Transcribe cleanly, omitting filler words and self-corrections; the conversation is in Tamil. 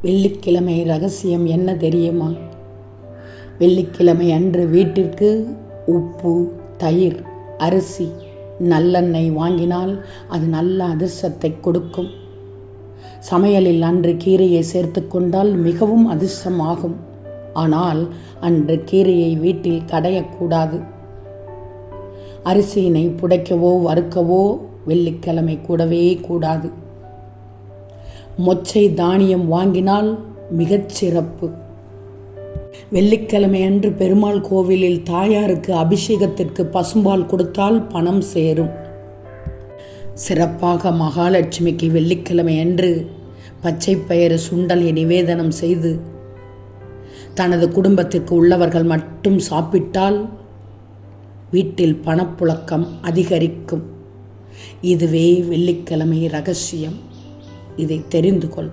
வெள்ளிக்கிழமை ரகசியம் என்ன தெரியுமா? வெள்ளிக்கிழமை அன்று வீட்டிற்கு உப்பு, தயிர், அரிசி, நல்லெண்ணெய் வாங்கினால் அது நல்ல அதிர்ஷ்டத்தை கொடுக்கும். சமையலில் அன்று கீரையை சேர்த்து கொண்டால் மிகவும் அதிர்ஷ்டமாகும். ஆனால் அன்று கீரையை வீட்டில் கடையக்கூடாது. அரிசியினை புடைக்கவோ வறுக்கவோ வெள்ளிக்கிழமை கூடவே கூடாது. மொச்சை தானியம் வாங்கினால் மிகச் சிறப்பு. வெள்ளிக்கிழமை அன்று பெருமாள் கோவிலில் தாயாருக்கு அபிஷேகத்திற்கு பசும்பால் கொடுத்தால் பணம் சேரும். சிறப்பாக மகாலட்சுமிக்கு வெள்ளிக்கிழமை அன்று பச்சை பயிறு சுண்டலை நிவேதனம் செய்து தனது குடும்பத்திற்கு உள்ளவர்கள் மட்டும் சாப்பிட்டால் வீட்டில் பணப்புழக்கம் அதிகரிக்கும். இதுவே வெள்ளிக்கிழமை ரகசியம். இதை தெரிந்து கொள்.